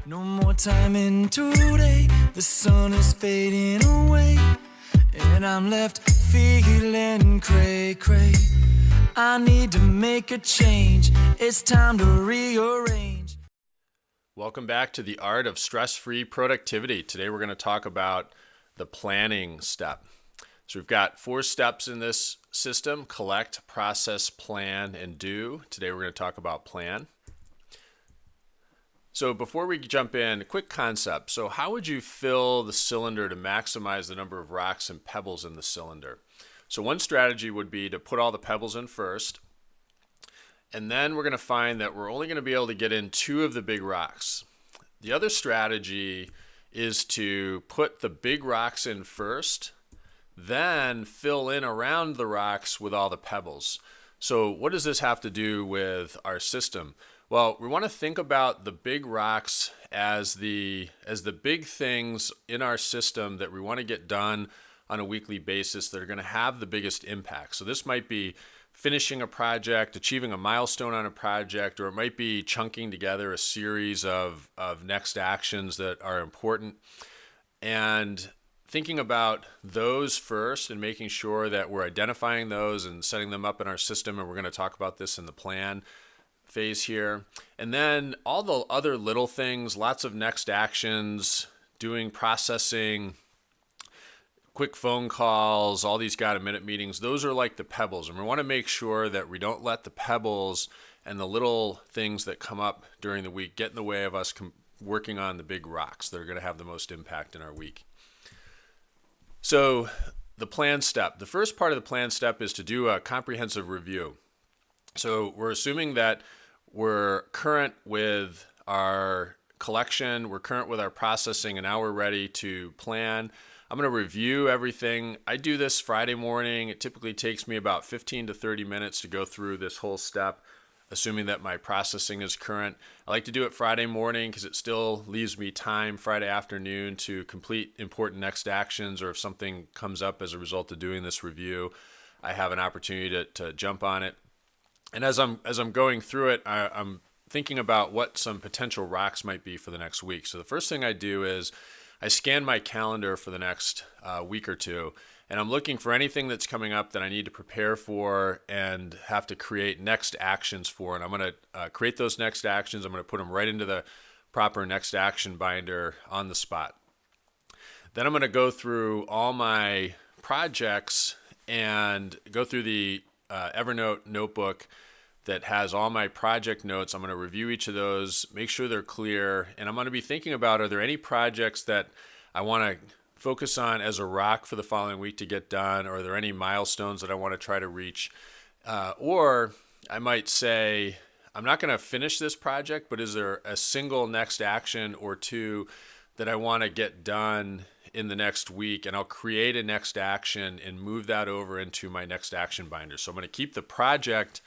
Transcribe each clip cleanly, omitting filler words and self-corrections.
No more time in today, the sun is fading away, and I'm left feeling cray-cray. I need to make a change, it's time to rearrange. Welcome back to the Art of Stress-Free Productivity. Today we're going to talk about the planning step. So we've got 4 steps in this system: collect, process, plan, and do. Today we're going to talk about plan. So before we jump in, a quick concept. So how would you fill the cylinder to maximize the number of rocks and pebbles in the cylinder? So one strategy would be to put all the pebbles in first, and then we're going to find that we're only going to be able to get in 2 of the big rocks. The other strategy is to put the big rocks in first, then fill in around the rocks with all the pebbles. So what does this have to do with our system? Well, we want to think about the big rocks as the big things in our system that we want to get done on a weekly basis that are going to have the biggest impact. So this might be finishing a project, achieving a milestone on a project, or it might be chunking together a series of next actions that are important. And thinking about those first and making sure that we're identifying those and setting them up in our system, and we're going to talk about this in the plan phase here. And then all the other little things, lots of next actions, doing processing, quick phone calls, all these got-a-minute meetings, those are like the pebbles. And we want to make sure that we don't let the pebbles and the little things that come up during the week get in the way of us working on the big rocks that are going to have the most impact in our week. So the plan step. The first part of the plan step is to do a comprehensive review. So we're assuming that we're current with our collection, we're current with our processing, and now we're ready to plan. I'm going to review everything. I do this Friday morning. It typically takes me about 15 to 30 minutes to go through this whole step, assuming that my processing is current. I like to do it Friday morning because it still leaves me time Friday afternoon to complete important next actions, or if something comes up as a result of doing this review, I have an opportunity to jump on it. And as I'm going through it, I'm thinking about what some potential rocks might be for the next week. So the first thing I do is I scan my calendar for the next week or two, and I'm looking for anything that's coming up that I need to prepare for and have to create next actions for. And I'm going to create those next actions. I'm going to put them right into the proper next action binder on the spot. Then I'm going to go through all my projects and go through the Evernote notebook that has all my project notes. I'm going to review each of those, make sure they're clear, and I'm going to be thinking about, are there any projects that I want to focus on as a rock for the following week to get done, or are there any milestones that I want to try to reach? Or I might say, I'm not going to finish this project, but is there a single next action or 2 that I want to get done in the next week, and I'll create a next action and move that over into my next action binder. So I'm going to keep the project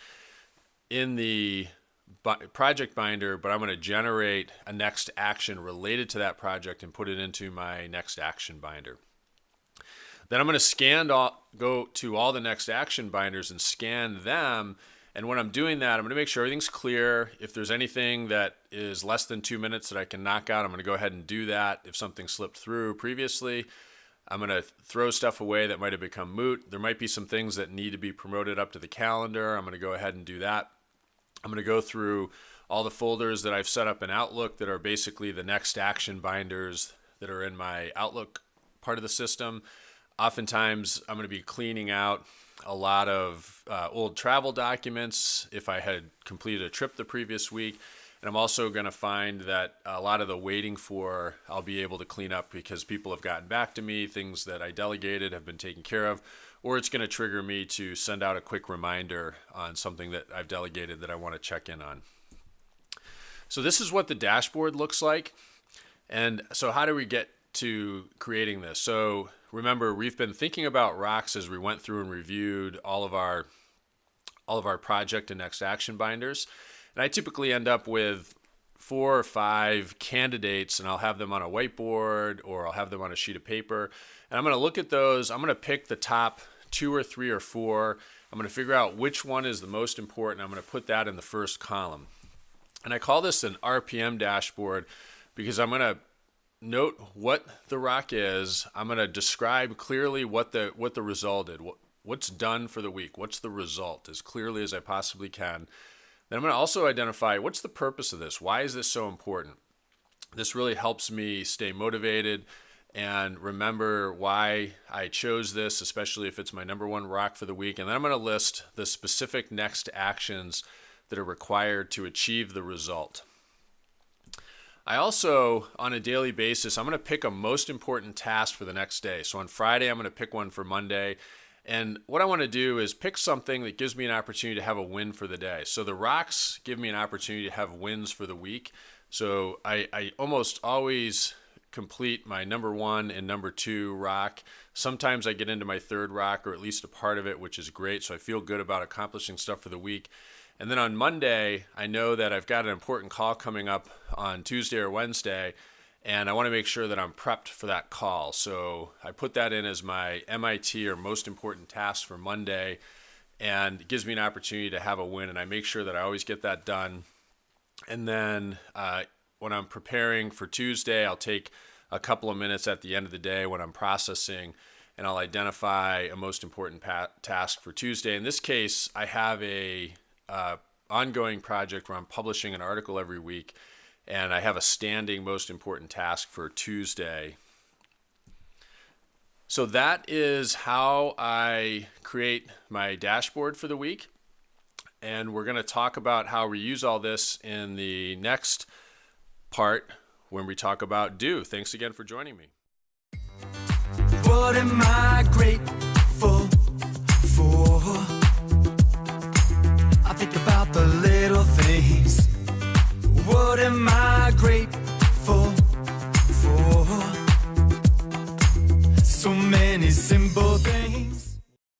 in the project binder, but I'm going to generate a next action related to that project and put it into my next action binder. Then I'm going to go to all the next action binders and scan them. And when I'm doing that, I'm going to make sure everything's clear. If there's anything that is less than 2 minutes that I can knock out, I'm going to go ahead and do that. If something slipped through previously, I'm going to throw stuff away that might have become moot. There might be some things that need to be promoted up to the calendar. I'm going to go ahead and do that. I'm going to go through all the folders that I've set up in Outlook that are basically the next action binders that are in my Outlook part of the system. Oftentimes, I'm going to be cleaning out a lot of old travel documents if I had completed a trip the previous week. And I'm also going to find that a lot of the waiting for I'll be able to clean up because people have gotten back to me, things that I delegated have been taken care of, or it's going to trigger me to send out a quick reminder on something that I've delegated that I want to check in on. So this is what the dashboard looks like. And so how do we get to creating this? So remember, we've been thinking about rocks as we went through and reviewed all of our project and next action binders. And I typically end up with 4 or 5 candidates, and I'll have them on a whiteboard or I'll have them on a sheet of paper. And I'm going to look at those. I'm going to pick the top 2 or 3 or 4. I'm going to figure out which one is the most important. I'm going to put that in the first column. And I call this an RPM dashboard because I'm going to note what the rock is. I'm going to describe clearly what the result is, what's done for the week, what's the result, as clearly as I possibly can. Then I'm going to also identify what's the purpose of this. Why is this so important? This really helps me stay motivated and remember why I chose this, especially if it's my number one rock for the week. And then I'm going to list the specific next actions that are required to achieve the result. I also, on a daily basis, I'm going to pick a most important task for the next day. So on Friday, I'm going to pick one for Monday. And what I want to do is pick something that gives me an opportunity to have a win for the day. So the rocks give me an opportunity to have wins for the week. So I almost always complete my number one and number two rock. Sometimes I get into my third rock, or at least a part of it, which is great. So I feel good about accomplishing stuff for the week. And then on Monday, I know that I've got an important call coming up on Tuesday or Wednesday, and I want to make sure that I'm prepped for that call. So I put that in as my MIT, or most important task, for Monday, and it gives me an opportunity to have a win, and I make sure that I always get that done. And then when I'm preparing for Tuesday, I'll take a couple of minutes at the end of the day when I'm processing, and I'll identify a most important task for Tuesday. In this case, I have a ongoing project where I'm publishing an article every week, and I have a standing most important task for Tuesday. So that is how I create my dashboard for the week. And we're going to talk about how we use all this in the next part when we talk about do. Thanks again for joining me. What am I grateful for? I think about the little things. What am I grateful for? So many simple